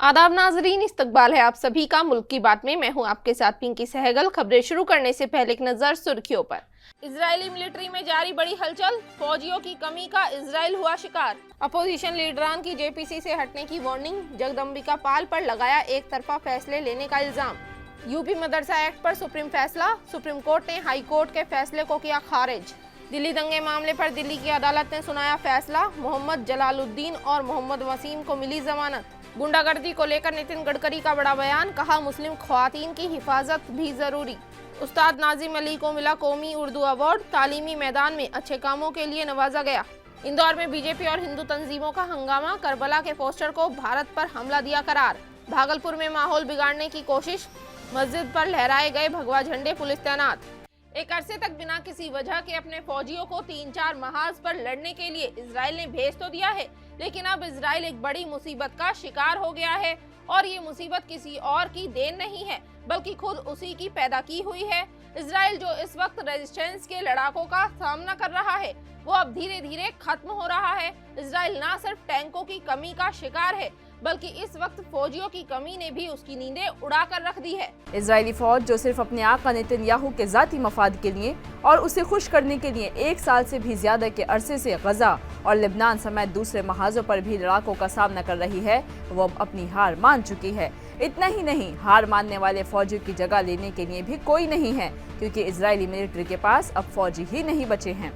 आदाब नाजरीन, इस्तकबाल है आप सभी का मुल्क की बात में। मैं हूं आपके साथ पिंकी सहगल। खबरें शुरू करने से पहले एक नजर सुर्खियों पर। इजरायली मिलिट्री में जारी बड़ी हलचल, फौजियों की कमी का इजराइल हुआ शिकार। अपोजिशन लीडरान की जेपीसी से हटने की वार्निंग, जगदम्बिका पाल पर लगाया एक तरफा फैसले लेने का इल्जाम। यूपी मदरसा एक्ट पर सुप्रीम फैसला, सुप्रीम कोर्ट ने हाई कोर्ट के फैसले को किया खारिज। दिल्ली दंगे मामले पर दिल्ली की अदालत ने सुनाया फैसला, मोहम्मद जलालुद्दीन और मोहम्मद वसीम को मिली जमानत। गुंडागर्दी को लेकर नितिन गडकरी का बड़ा बयान, कहा मुस्लिम ख्वातीन की हिफाजत भी जरूरी। उस्ताद नाजिम अली को मिला कौमी उर्दू अवार्ड, तालीमी मैदान में अच्छे कामों के लिए नवाजा गया। इंदौर में बीजेपी और हिंदू तंजीमों का हंगामा, करबला के पोस्टर को भारत पर हमला दिया करार। भागलपुर में माहौल बिगाड़ने की कोशिश, मस्जिद पर लहराए गए भगवा झंडे, पुलिस तैनात। एक अरसे तक बिना किसी वजह के अपने फौजियों को 3-4 महाज पर लड़ने के लिए इजराइल ने भेज तो दिया है, लेकिन अब इजराइल एक बड़ी मुसीबत का शिकार हो गया है। और ये मुसीबत किसी और की देन नहीं है, बल्कि खुद उसी की पैदा की हुई है। इजराइल जो इस वक्त रेजिस्टेंस के लड़ाकों का सामना कर रहा है, वो अब धीरे धीरे खत्म हो रहा है। इजराइल न सिर्फ टैंकों की कमी का शिकार है, बल्कि इस वक्त फौजियों की कमी ने भी उसकी नींदें उड़ा कर रख दी है। इजरायली फौज जो सिर्फ अपने आका नेतन्याहू के जाती मफाद के लिए और उसे खुश करने के लिए 1 साल से भी ज्यादा के अरसे से गजा और लेबनान समेत दूसरे महाजों पर भी लड़ाकों का सामना कर रही है, वो अब अपनी हार मान चुकी है। इतना ही नहीं, हार मानने वाले फौजियों की जगह लेने के लिए भी कोई नहीं है, क्योंकि इजरायली मिलिट्री के पास अब फौजी ही नहीं बचे हैं।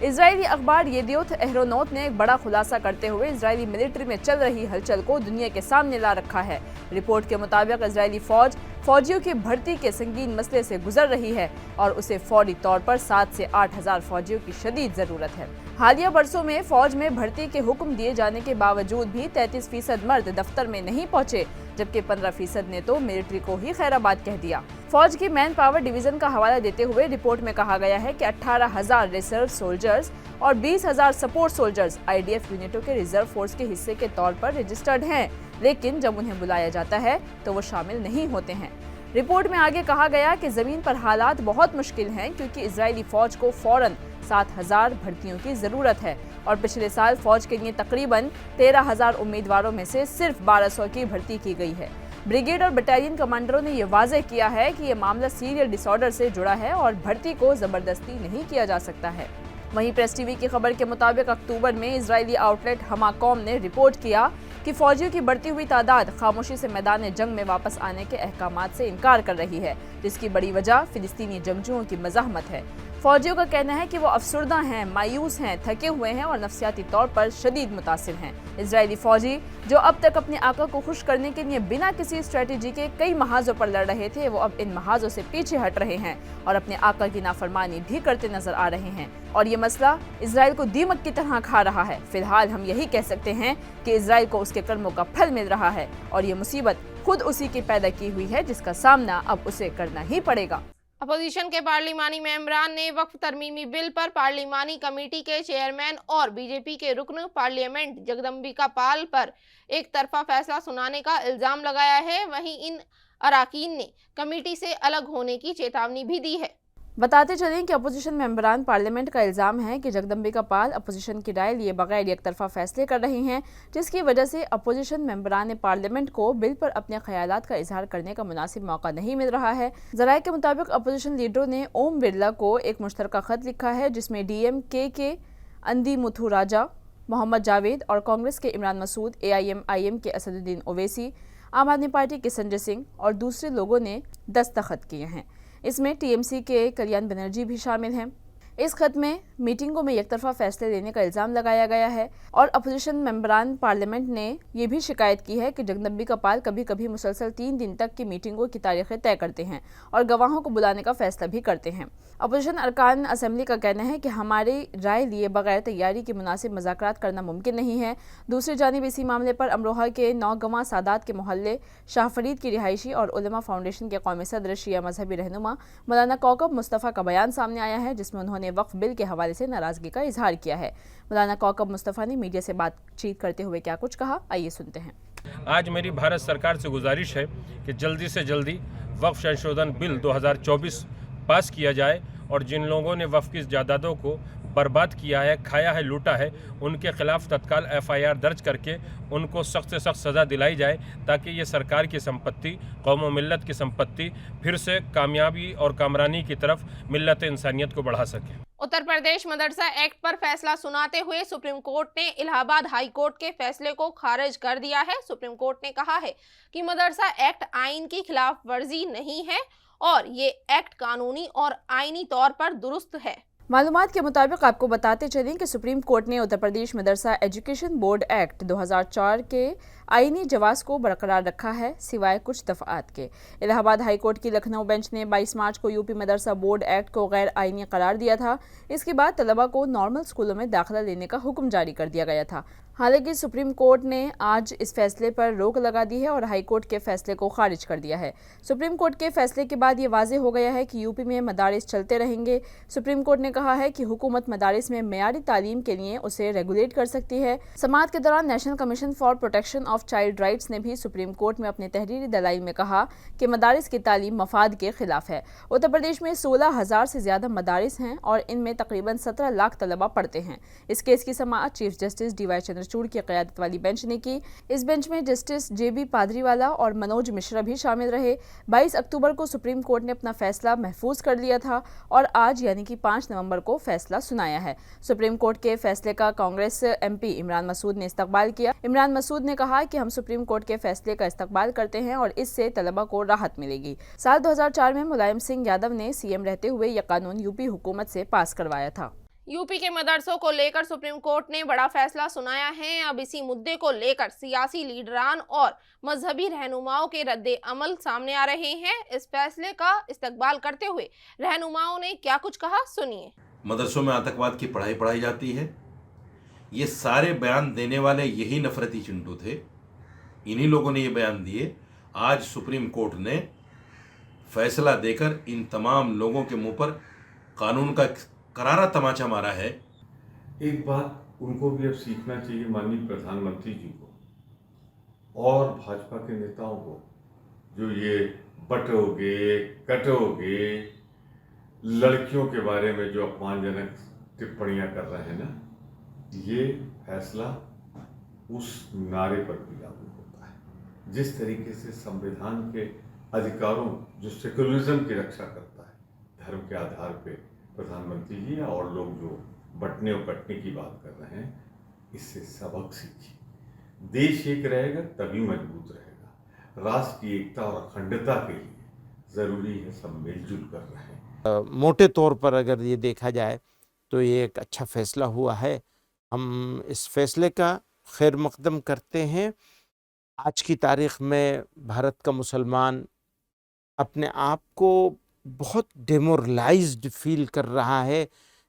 इजरायली अखबार येदियोथ एहरोनोत ने एक बड़ा खुलासा करते हुए इजरायली मिलिट्री में चल रही हलचल को दुनिया के सामने ला रखा है। रिपोर्ट के मुताबिक इजरायली फौजियों की भर्ती के संगीन मसले से गुजर रही है और उसे फौरी तौर पर 7 से 8 हजार फौजियों की शदीद जरूरत है। हालिया बरसों में फौज में भर्ती के हुक्म दिए जाने के बावजूद भी 33% मर्द दफ्तर में नहीं पहुंचे, जबकि 15% ने तो मिलिट्री को ही खैराबाद कह दिया। फौज की मैन पावर डिवीजन का हवाला देते हुए रिपोर्ट में कहा गया है कि 18,000 रिजर्व सोल्जर्स और 20,000 सपोर्ट सोल्जर्स आईडीएफ यूनिटों के रिजर्व फोर्स के हिस्से के तौर पर रजिस्टर्ड हैं, लेकिन जब उन्हें बुलाया जाता है तो वो शामिल नहीं होते हैं। रिपोर्ट में आगे कहा गया कि जमीन पर हालात बहुत मुश्किल हैं, क्योंकि इजरायली फौज को फौरन 7,000 भर्तियों की जरूरत है और पिछले साल फौज के लिए तकरीबन 13,000 उम्मीदवारों में से सिर्फ 1,200 की भर्ती की गई है। ब्रिगेड और बटालियन कमांडरों ने यह वाज़ेह किया है कि यह मामला सीरियल डिसऑर्डर से जुड़ा है और भर्ती को जबरदस्ती नहीं किया जा सकता है। वहीं प्रेस टीवी की खबर के मुताबिक अक्टूबर में इजरायली आउटलेट हमाकॉम ने रिपोर्ट किया कि फौजियों की बढ़ती हुई तादाद खामोशी से मैदान जंग में वापस आने के अहकामात से इनकार कर रही है, जिसकी बड़ी वजह फिलिस्तीनी जंगजुओं की मज़ाहमत है। फौजियों का कहना है कि वो अफसुर्दा हैं, मायूस हैं, थके हुए हैं और नफ्सियाती तौर पर शदीद मुतासिर हैं। इजरायली फौजी जो अब तक अपने आका को खुश करने के लिए बिना किसी स्ट्रेटेजी के कई महाजों पर लड़ रहे थे, वो अब इन महाजों से पीछे हट रहे हैं और अपने आका की नाफरमानी भी करते नजर आ रहे हैं और ये मसला इजराइल को दीमक की तरह खा रहा है। फिलहाल हम यही कह सकते हैं कि इजराइल को उसके कर्मों का फल मिल रहा है और ये मुसीबत खुद उसी की पैदा की हुई है, जिसका सामना अब उसे करना ही पड़ेगा। अपोजिशन के पार्लिमानी मेंबरान ने वक्फ तरमीमी बिल पर पार्लिमानी कमेटी के चेयरमैन और बीजेपी के रुकन पार्लियामेंट जगदम्बिका पाल पर एक तरफा फैसला सुनाने का इल्जाम लगाया है। वहीं इन अराकीन ने कमेटी से अलग होने की चेतावनी भी दी है। बताते चलें कि अपोजिशन मेंबरान पार्लियामेंट का इल्ज़ाम है कि जगदम्बिका पाल अपोजिशन की राय लिए बगैर एक तरफा फैसले कर रही हैं, जिसकी वजह से अपोजिशन मेंबरान पार्लियामेंट को बिल पर अपने ख्यालात का इजहार करने का मुनासिब मौका नहीं मिल रहा है। ज़राए के मुताबिक अपोजिशन लीडरों ने ओम बिरला को एक मुश्तरका खत लिखा है, जिसमें DMK के अंदी मुथु राजा, मोहम्मद जावेद और कांग्रेस के इमरान मसूद, AIM के असदुद्दीन ओवैसी, आम आदमी पार्टी के संजय सिंह और दूसरे लोगों ने दस्तखत किए हैं। इसमें TMC के कल्याण बनर्जी भी शामिल हैं। इस खत में मीटिंगों में एक तरफा फैसले लेने का इल्ज़ाम लगाया गया है और अपोजिशन मेंबरान पार्लियामेंट ने यह भी शिकायत की है कि जगदम्बिका पाल कभी कभी मुसलसल 3 दिन तक की मीटिंगों की तारीखें तय करते हैं और गवाहों को बुलाने का फैसला भी करते हैं। अपोजिशन अरकान असम्बली का कहना है कि हमारी राय लिए बगैर तैयारी के मुनासिब मुज़ाकरात करना मुमकिन नहीं है। दूसरी जानिब इसी मामले पर अमरोहा के नौगवां सादात के मोहल्ले शाह फरीद की रिहायशी और उलमा फाउंडेशन के कौमी सदर शिया मजहबी रहनुमा मौलाना कौकब मुस्तफ़ा का बयान सामने आया है, जिसमें उन्होंने वक्फ बिल के हवाले से नाराजगी का इजहार किया है। मौलाना कौकब मुस्तफ़ा ने मीडिया से बातचीत करते हुए क्या कुछ कहा, आइए सुनते हैं। आज मेरी भारत सरकार से गुजारिश है कि जल्दी से जल्दी वक्फ संशोधन बिल 2024 पास किया जाए और जिन लोगों ने वक्फ की जायदादों को बर्बाद किया है, खाया है, लूटा है, उनके खिलाफ तत्काल FIR दर्ज करके उनको सख्त से सख्त सज़ा दिलाई जाए, ताकि ये सरकार की संपत्ति, कौम व मिल्लत की संपत्ति फिर से कामयाबी और कामरानी की तरफ मिल्लत इंसानियत को बढ़ा सके। उत्तर प्रदेश मदरसा एक्ट पर फैसला सुनाते हुए सुप्रीम कोर्ट ने इलाहाबाद हाई कोर्ट के फैसले को खारिज कर दिया है। सुप्रीम कोर्ट ने कहा है कि मदरसा एक्ट आइन की खिलाफ वर्जी नहीं है और ये एक्ट कानूनी और आईनी तौर पर दुरुस्त है। मालूमात के मुताबिक आपको बताते चलें कि सुप्रीम कोर्ट ने उत्तर प्रदेश मदरसा एजुकेशन बोर्ड एक्ट 2004 के आईनी जवाज़ को बरकरार रखा है, सिवाय कुछ दफ़ात के। इलाहाबाद हाई कोर्ट की लखनऊ बेंच ने 22 मार्च को यूपी मदरसा बोर्ड एक्ट को गैर आईनी करार दिया था। इसके बाद तलबा को नॉर्मल स्कूलों में दाखिला लेने का हुक्म जारी कर दिया गया था। हालांकि सुप्रीम कोर्ट ने आज इस फैसले पर रोक लगा दी है और हाई कोर्ट के फैसले को खारिज कर दिया है। सुप्रीम कोर्ट के फैसले के बाद ये वाज़ेह हो गया है कि यूपी में मदारिस चलते रहेंगे। सुप्रीम कोर्ट ने कहा है कि हुकूमत मदारिस में मेयारी तालीम के लिए उसे रेगुलेट कर सकती है। समाअत के दौरान national commission for protection of child rights ने भी सुप्रीम कोर्ट में अपने तहरीरी दलाइल में कहा कि मदारिस की तालीम मफाद के खिलाफ है। उत्तर प्रदेश में 16,000 से ज़्यादा मदारिस हैं और इनमें तकरीबन 17 लाख तलबा पढ़ते हैं। इस केस की समाअत चीफ जस्टिस DY चंद्रचूड़ की क़यादत वाली बेंच ने की। इस बेंच में जस्टिस JB पादरीवाला और मनोज मिश्रा भी शामिल रहे। 22 अक्टूबर को सुप्रीम कोर्ट ने अपना फैसला महफूज कर लिया था और आज यानी कि 5 नवंबर को फैसला सुनाया है। सुप्रीम कोर्ट के फैसले का कांग्रेस MP इमरान मसूद ने इस्तकबाल किया। इमरान मसूद ने कहा कि हम सुप्रीम कोर्ट के फैसले का इस्तकबाल करते हैं और इससे तलबा को राहत मिलेगी। साल 2004 में मुलायम सिंह यादव ने CM रहते हुए यह कानून यूपी हुकूमत से पास करवाया था। यूपी के मदरसों को लेकर सुप्रीम कोर्ट ने बड़ा फैसला सुनाया है। अब इसी मुद्दे को लेकर सियासी लीडरान और मजहबी रहनुमाओं के रद्दे अमल सामने आ रहे हैं। इस फैसले का इस्तकबाल करते हुए रहनुमाओं ने क्या कुछ कहा, सुनिए। मदरसों में आतंकवाद की पढ़ाई जाती है। ये सारे बयान देने वाले यही नफरती चिंटू थे, इन्हीं लोगों ने ये बयान दिए। आज सुप्रीम कोर्ट ने फैसला देकर इन तमाम लोगों के मुंह पर कानून का करारा तमाचा मारा है। एक बात उनको भी अब सीखना चाहिए, माननीय प्रधानमंत्री जी को और भाजपा के नेताओं को, जो ये बटोगे कटोगे लड़कियों के बारे में जो अपमानजनक टिप्पणियां कर रहे हैं ना, ये फैसला उस नारे पर भी लागू होता है जिस तरीके से संविधान के अधिकारों, जो सेकुलरिज्म की रक्षा करता है, धर्म के आधार पे प्रधानमंत्री जी और लोग जो बंटने और कटने की बात कर रहे हैं, इससे सबक सीखिए। देश एक रहेगा तभी मजबूत रहेगा। राष्ट्र की एकता और अखंडता के लिए ज़रूरी है सब मिलजुल कर रहे हैं। मोटे तौर पर अगर ये देखा जाए तो ये एक अच्छा फैसला हुआ है। हम इस फैसले का खैर मकदम करते हैं। आज की तारीख़ में भारत का मुसलमान अपने आप को बहुत डेमोरलाइज्ड फील कर रहा है,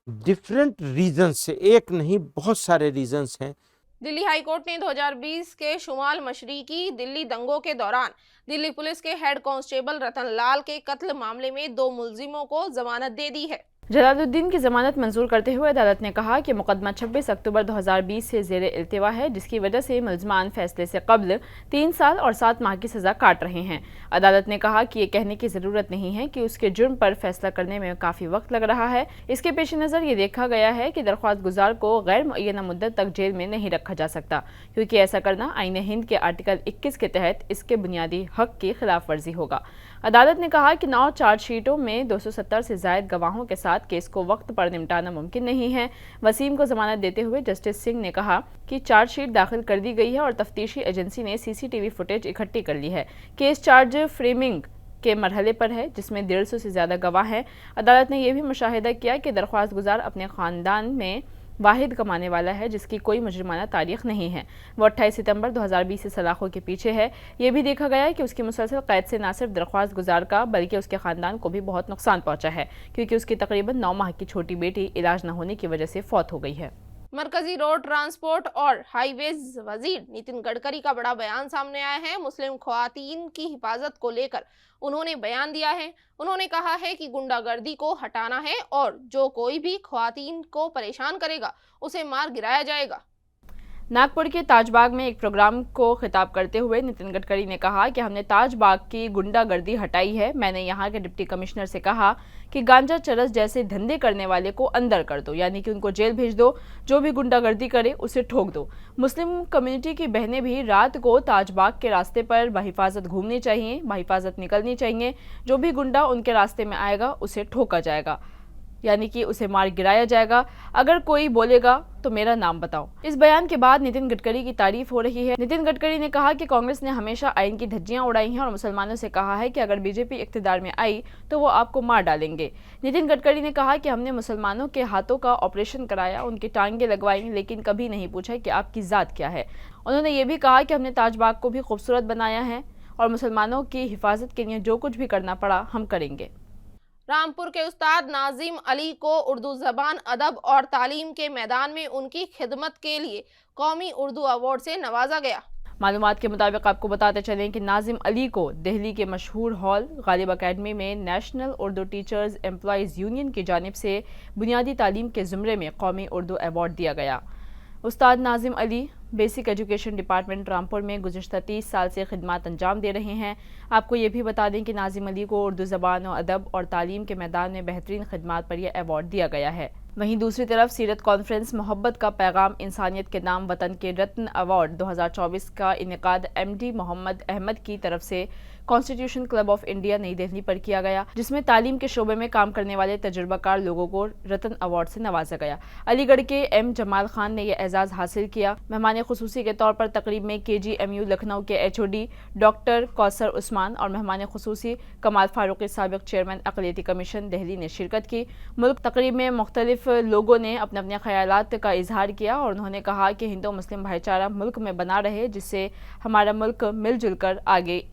डिफरेंट रीजंस से, एक नहीं बहुत सारे रीजंस हैं। दिल्ली हाई कोर्ट ने 2020 के शुमाल मशरिकी दिल्ली दंगों के दौरान दिल्ली पुलिस के हेड कांस्टेबल रतन लाल के कत्ल मामले में 2 मुलजिमों को जमानत दे दी है। जलालुद्दीन की जमानत मंजूर करते हुए अदालत ने कहा कि मुकदमा 26 अक्टूबर 2020 से ज़ेरे इल्तिवा है, जिसकी वजह से मुलजमान फैसले से कब्ल 3 साल और 7 माह की सज़ा काट रहे हैं। अदालत ने कहा कि ये कहने की ज़रूरत नहीं है कि उसके जुर्म पर फैसला करने में काफ़ी वक्त लग रहा है। इसके पेश नज़र ये देखा गया है कि दरख्वास्त गुजार को गैर मुअय्यना मुद्दत तक जेल में नहीं रखा जा सकता, क्योंकि ऐसा करना आईन हिंद के आर्टिकल 21 के तहत इसके बुनियादी हक की खिलाफ वर्जी होगा। अदालत ने कहा कि 9 चार्जशीटों में 270 से ज़ायद गवाहों के साथ केस को वक्त पर निपटाना मुमकिन नहीं है। वसीम को जमानत देते हुए जस्टिस सिंह ने कहा कि चार्जशीट दाखिल कर दी गई है और तफ्तीशी एजेंसी ने CCTV फुटेज इकट्ठी कर ली है। केस चार्ज फ्रेमिंग के मरहले पर है, जिसमें 150 से ज़्यादा गवाह हैं। अदालत ने यह भी मुशाहिदा किया कि दरख्वास्त गुजार अपने ख़ानदान में वाहिद कमाने वाला है जिसकी कोई मुजरिमाना तारीख नहीं है। वो 28 सितंबर 2020 से सलाखों के पीछे है। ये भी देखा गया है कि उसकी मुसलसल कैद से न सिर्फ दरख्वास्त गुजार का बल्कि उसके ख़ानदान को भी बहुत नुकसान पहुंचा है, क्योंकि उसकी तकरीबन 9 माह की छोटी बेटी इलाज न होने की वजह से फौत हो गई है। मरकजी रोड ट्रांसपोर्ट और हाईवेज वजीर नितिन गडकरी का बड़ा बयान सामने आया है। मुस्लिम ख्वातीन की हिफाजत को लेकर उन्होंने बयान दिया है। उन्होंने कहा है कि गुंडागर्दी को हटाना है और जो कोई भी ख्वातीन को परेशान करेगा उसे मार गिराया जाएगा। नागपुर के ताजबाग में एक प्रोग्राम को खिताब करते हुए नितिन गडकरी ने कहा कि हमने ताजबाग की गुंडागर्दी हटाई है। मैंने यहाँ के डिप्टी कमिश्नर से कहा कि गांजा चरस जैसे धंधे करने वाले को अंदर कर दो, यानी कि उनको जेल भेज दो। जो भी गुंडागर्दी करे उसे ठोक दो। मुस्लिम कम्युनिटी की बहनें भी रात को ताजबाग के रास्ते पर बहिफाजत घूमनी चाहिए, बहिफाजत निकलनी चाहिए। जो भी गुंडा उनके रास्ते में आएगा उसे ठोका जाएगा, यानी कि उसे मार गिराया जाएगा। अगर कोई बोलेगा तो मेरा नाम बताओ। इस बयान के बाद नितिन गडकरी की तारीफ हो रही है। नितिन गडकरी ने कहा कि कांग्रेस ने हमेशा आइन की धज्जियां उड़ाई हैं और मुसलमानों से कहा है कि अगर बीजेपी इख्तिदार में आई तो वो आपको मार डालेंगे। नितिन गडकरी ने कहा कि हमने मुसलमानों के हाथों का ऑपरेशन कराया, उनकी टांगें लगवाई, लेकिन कभी नहीं पूछा कि आपकी जात क्या है। उन्होंने ये भी कहा कि हमने ताजबाग को भी खूबसूरत बनाया है और मुसलमानों की हिफाजत के लिए जो कुछ भी करना पड़ा हम करेंगे। रामपुर के उस्ताद नाजिम अली को उर्दू ज़बान, अदब और तालीम के मैदान में उनकी खिदमत के लिए कौमी उर्दू अवार्ड से नवाजा गया। मालूमात के मुताबिक आपको बताते चलें कि नाजिम अली को दिल्ली के मशहूर हॉल गालिब अकेडमी में national Urdu teachers employees union की जानिब से बुनियादी तालीम के ज़ुमरे में कौमी उर्दू अवार्ड दिया गया। उस्ताद Nazim Ali basic education department Rampur में गुज़िश्ता 30 साल से खिदमत अंजाम दे रहे हैं। आपको ये भी बता दें कि नाजिम अली को उर्दू ज़बान और अदब और तालीम के मैदान में बेहतरीन खिदमत पर यह अवार्ड दिया गया है। वहीं दूसरी तरफ सीरत कॉन्फ्रेंस मोहब्बत का पैगाम इंसानियत के नाम वतन के रत्न अवार्ड 2024 का इनेकाद MD मोहम्मद अहमद की तरफ से कॉन्स्टिट्यूशन क्लब ऑफ इंडिया नई दिल्ली पर किया गया, जिसमें तालीम के शोबे में काम करने वाले तजुर्बाकार लोगों को रत्न अवार्ड से नवाजा गया। अलीगढ़ के M जमाल खान ने यह एजाज़ हासिल किया। मेहमान खुसूसी के तौर पर तकरीब में KGMU लखनऊ के HOD डॉक्टर कौसर उस्मान और मेहमान खुसूसी कमाल फारूकी साबिक चेयरमैन अक़लियती कमीशन दिल्ली ने शिरकत की। मुल्क तकरीब में मुख्तलिफ लोगों ने अपने अपने ख्यालात का इजहार किया और उन्होंने कहा कि हिंदू मुस्लिम भाईचारा मुल्क में बना रहे, जिससे हमारा मुल्क मिलजुल कर आगे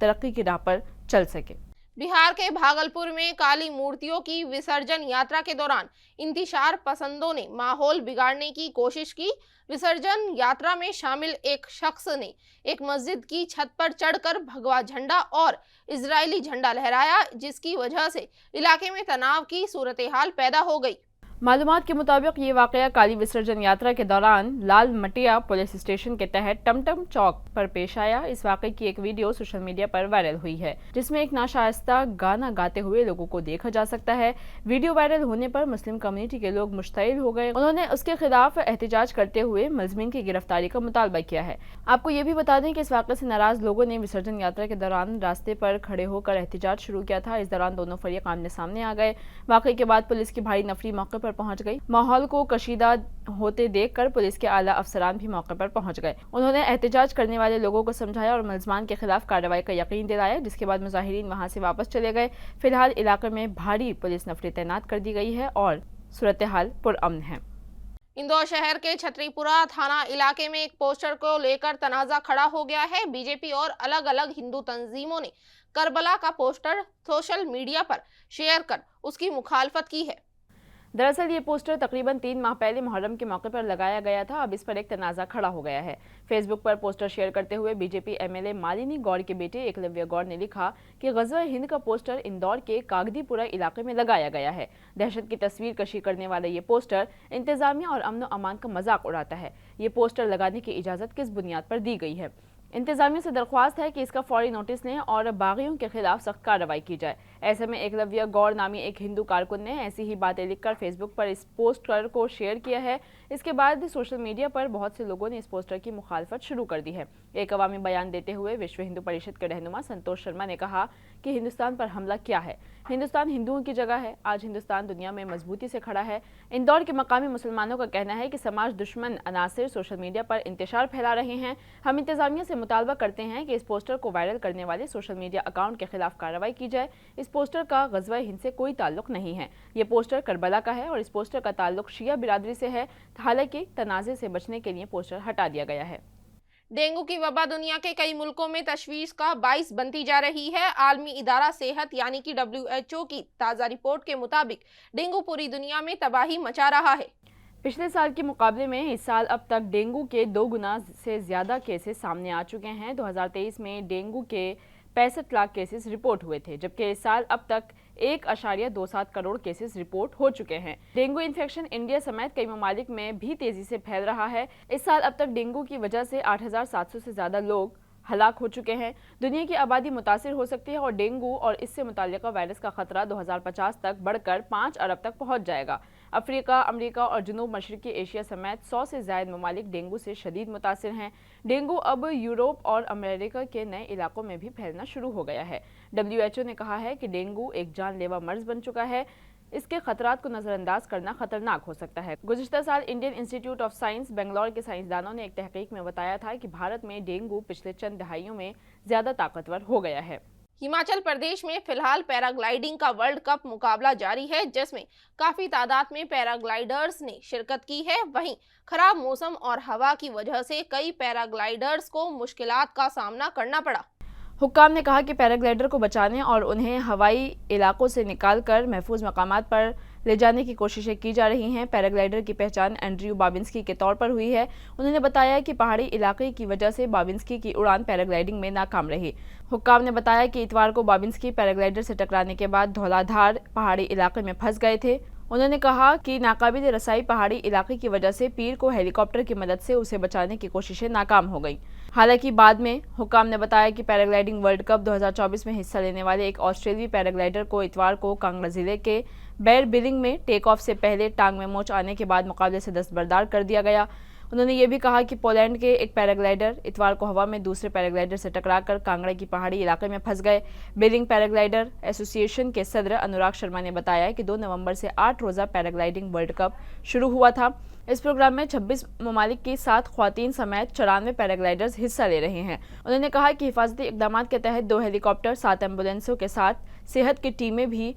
तरक्की की राह पर चल सके। बिहार के भागलपुर में काली मूर्तियों की विसर्जन यात्रा के दौरान इंतशार पसंदों ने माहौल बिगाड़ने की कोशिश की। विसर्जन यात्रा में शामिल एक शख्स ने एक मस्जिद की छत पर चढ़कर भगवा झंडा और इजरायली झंडा लहराया, जिसकी वजह से इलाके में तनाव की सूरत-ए-हाल पैदा हो गई। मालूमात के मुताबिक ये वाकया काली विसर्जन यात्रा के दौरान लाल मटिया पुलिस स्टेशन के तहत टमटम चौक पर पेश आया। इस वाकये की एक वीडियो सोशल मीडिया पर वायरल हुई है, जिसमें एक नाशाइस्ता गाना गाते हुए लोगों को देखा जा सकता है। वीडियो वायरल होने पर मुस्लिम कम्युनिटी के लोग मुश्तइल हो गए। उन्होंने उसके खिलाफ एहतजाज करते हुए मुलज़िमीन की गिरफ्तारी का मुतालबा किया है। आपको ये भी बता दें कि इस वाकये से नाराज लोगों ने विसर्जन यात्रा के दौरान रास्ते पर खड़े होकर एहतजाज शुरू किया था। इस दौरान दोनों फरीक आमने सामने आ गए। वाकये के बाद पुलिस की भारी नफरी मौके पर पहुंच गई। माहौल को कशीदा होते देखकर पुलिस के आला अफसरान भी मौके पर पहुंच गए। उन्होंने एहतजाज करने वाले लोगों को समझाया और मुलज़मान के खिलाफ कार्रवाई का यकीन दिलाया, जिसके बाद मुजाहिरीन वहां से वापस चले गए। फिलहाल इलाके में भारी पुलिस नफरी तैनात कर दी गई है और सूरत हाल पुरअमन है। इंदौर शहर के छतरीपुरा थाना इलाके में एक पोस्टर को लेकर तनाजा खड़ा हो गया है। बीजेपी और अलग अलग हिंदू तंजीमों ने करबला का पोस्टर सोशल मीडिया पर शेयर कर उसकी मुखालफत की है। दरअसल ये पोस्टर तकरीबन 3 माह पहले मुहर्रम के मौके पर लगाया गया था। अब इस पर एक तनाज़ा खड़ा हो गया है। फेसबुक पर पोस्टर शेयर करते हुए बीजेपी MLA मालिनी गौड़ के बेटे एकलव्य गौड़ ने लिखा कि ग़ज़वा हिंद का पोस्टर इंदौर के कागदीपुरा इलाके में लगाया गया है। दहशत की तस्वीर कशी करने वाला ये पोस्टर इंतज़ामिया और अमन व अमान का मजाक उड़ाता है। ये पोस्टर लगाने की इजाज़त किस बुनियाद पर दी गई है? इंतजामिया से दरख्वास्त है कि इसका फौरी नोटिस लें और बागियों के खिलाफ सख्त कार्रवाई की जाए। ऐसे में एकलव्य गौड़ नामी एक हिंदू कारकुन ने ऐसी ही बातें लिखकर फेसबुक पर इस पोस्टर को शेयर किया है। इसके बाद सोशल मीडिया पर बहुत से लोगों ने इस पोस्टर की मुखालफत शुरू कर दी है। एक अवामी बयान देते हुए विश्व हिंदू परिषद के रहनुमा संतोष शर्मा ने कहा कि हिंदुस्तान पर हमला क्या है? हिंदुस्तान हिंदुओं की जगह है। आज हिंदुस्तान दुनिया में मजबूती से खड़ा है। इंदौर के मकामी मुसलमानों का कहना है कि समाज दुश्मन अनासिर सोशल मीडिया पर इंतशार फैला रहे हैं। हम इंतजामिया से मुतालबा करते हैं कि इस पोस्टर को वायरल करने वाले सोशल मीडिया अकाउंट के खिलाफ कार्रवाई की जाए। इस पोस्टर का ग़ज़वा हिंद से कोई ताल्लुक नहीं है। ये पोस्टर करबला का है और इस पोस्टर का ताल्लुक शिया बिरादरी से है। हालांकि तनाज़े से बचने के लिए पोस्टर हटा दिया गया है। डेंगू की वबा दुनिया के कई मुल्कों में तशवीश का बाइस बनती जा रही है। आलमी इदारा सेहत यानी कि WHO की ताज़ा रिपोर्ट के मुताबिक डेंगू पूरी दुनिया में तबाही मचा रहा है। पिछले साल के मुकाबले में इस साल अब तक डेंगू के 2 गुना से ज़्यादा केसेस सामने आ चुके हैं। 2023 में डेंगू के 65 लाख केसेस रिपोर्ट हुए थे, जबकि इस साल अब तक 1.27 करोड़ केसेस रिपोर्ट हो चुके हैं। डेंगू इन्फेक्शन इंडिया समेत कई ममालिक में भी तेजी से फैल रहा है। इस साल अब तक डेंगू की वजह से 8,700 से ज्यादा लोग हलाक हो चुके हैं। दुनिया की आबादी मुतासिर हो सकती है और डेंगू और इससे मुताल्लिका वायरस का खतरा 2050 तक बढ़कर 5 अरब तक पहुंच जाएगा। अफ्रीका, अमेरिका और जनूब मशरकी एशिया समेत 100 से ज्यादा ममालिक डेंगू से शदीद मुतासिर हैं। डेंगू अब यूरोप और अमेरिका के नए इलाकों में भी फैलना शुरू हो गया है। WHO ने कहा है कि डेंगू एक जानलेवा मर्ज बन चुका है। इसके खतरात को नजरअंदाज करना खतरनाक हो सकता है। गुज़िश्ता साल Indian institute of science Bangalore के साइंसदानों ने एक तहकीक में बताया था कि भारत में डेंगू पिछले चंद दहाइयों में ज्यादा ताकतवर हो गया है। हिमाचल प्रदेश में फिलहाल पैराग्लाइडिंग का वर्ल्ड कप मुकाबला जारी है, जिसमें काफी तादाद में पैराग्लाइडर्स ने शिरकत की है। वहीं खराब मौसम और हवा की वजह से कई पैराग्लाइडर्स को मुश्किलात का सामना करना पड़ा। हुक्काम ने कहा कि पैराग्लाइडर को बचाने और उन्हें हवाई इलाकों से निकालकर महफूज मकामात पर ले जाने की कोशिशें की जा रही हैं। पैराग्लाइडर की पहचान एंड्रयू बाबिंस्की के तौर पर हुई है। उन्होंने बताया कि पहाड़ी इलाके की वजह से बाबिंस्की की उड़ान पैराग्लाइडिंग में नाकाम रही। हुक्काम ने बताया कि इतवार को बाबिंस्की पैराग्लाइडर से टकराने के बाद धौलाधार पहाड़ी इलाके में फंस गए थे। उन्होंने कहा कि नाकाबिल रसाई पहाड़ी इलाके की वजह से पीर को हेलीकॉप्टर की मदद से उसे बचाने की कोशिशें नाकाम हो गईं। हालांकि बाद में हुक्काम ने बताया कि पैराग्लाइडिंग वर्ल्ड कप 2024 में हिस्सा लेने वाले एक ऑस्ट्रेलियाई पैराग्लाइडर को इतवार को कांगड़ा जिले के बैर बिलिंग में टेक ऑफ से पहले टांग में मोच आने के बाद मुकाबले से दस्तबरदार कर दिया गया। उन्होंने ये भी कहा कि पोलैंड के एक पैराग्लाइडर इतवार को हवा में दूसरे पैराग्लाइडर से टकराकर कांगड़ा की पहाड़ी इलाके में फंस गए। बिलिंग पैराग्लाइडर एसोसिएशन के सदर अनुराग शर्मा ने बताया कि 2 नवंबर से 8 रोज़ा पैराग्लाइडिंग वर्ल्ड कप शुरू हुआ था। इस प्रोग्राम में 26 ममालिक की 7 ख्वातीन समेत 94 पैराग्लाइडर्स हिस्सा ले रहे हैं। उन्होंने कहा कि हिफाजती इकदामात के तहत 2 हेलीकॉप्टर, 7 एम्बुलेंसों के साथ सेहत की टीमें भी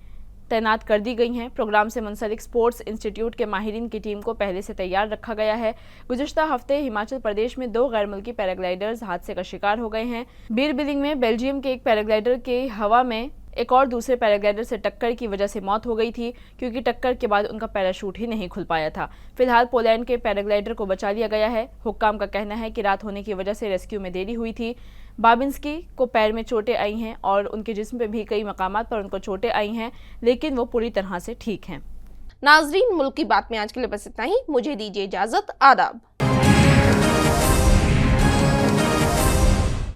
तैनात कर दी गई हैं। प्रोग्राम से मुंसलिक स्पोर्ट्स इंस्टीट्यूट के माहिरीन की टीम को पहले से तैयार रखा गया है। गुज़िश्ता हफ्ते हिमाचल प्रदेश में 2 गैर मुल्की पैराग्लाइडर्स हादसे का शिकार हो गए हैं। बीर बिलिंग में बेल्जियम के एक पैराग्लाइडर के हवा में एक और दूसरे पैराग्लाइडर से टक्कर की वजह से मौत हो गई थी, क्योंकि टक्कर के बाद उनका पैराशूट ही नहीं खुल पाया था। फिलहाल पोलैंड के पैराग्लाइडर को बचा लिया गया है। हुक्काम का कहना है कि रात होने की वजह से रेस्क्यू में देरी हुई थी। बाबिंस्की को पैर में चोटें आई हैं और उनके जिस्म पे भी कई मकामात पर उनको चोटें आई हैं, लेकिन वो पूरी तरह से ठीक हैं। नाजरीन, मुल्क की बात में आज के लिए बस इतना ही। मुझे दीजिए इजाजत। आदाब।